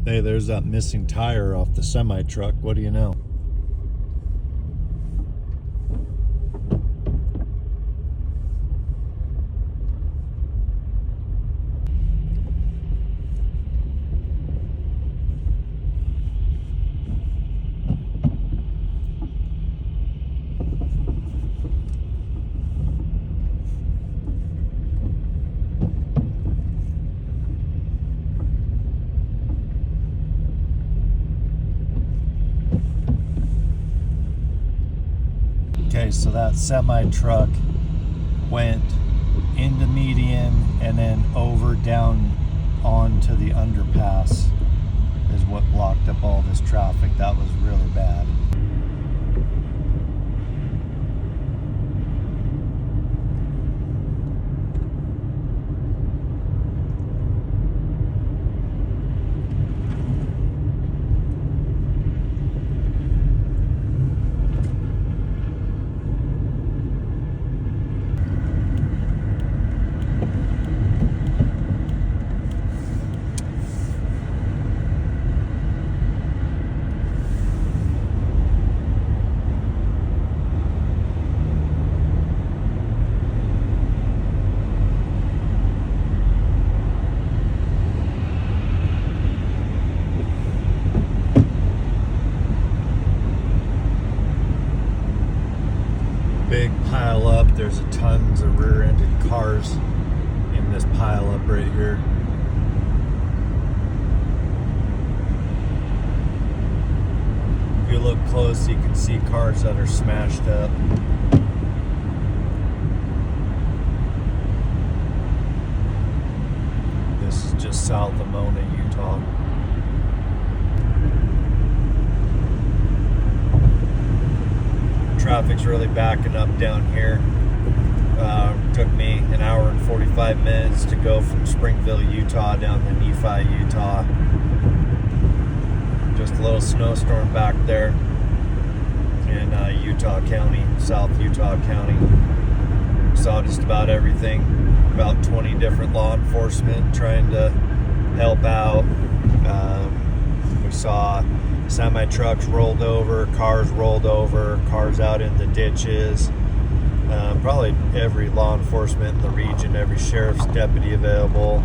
Hey, there's that missing tire off the semi-truck. What do you know? Okay, so that semi-truck went into median and then over down onto the underpass is what blocked up all this traffic. That was really bad. Big pile up. There's tons of rear-ended cars in this pile up right here. If you look close, you can see cars that are smashed up. This is just south of Mona, Utah. Traffic's really backing up down here. Took me an hour and 45 minutes to go from Springville, Utah down to Nephi, Utah. Just a little snowstorm back there in Utah County, South Utah County. Saw just about everything. About 20 different law enforcement trying to help out. We saw semi-trucks rolled over, cars rolled over, cars out in the ditches. Probably every law enforcement in the region, every sheriff's deputy available,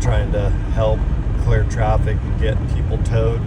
trying to help clear traffic and get people towed.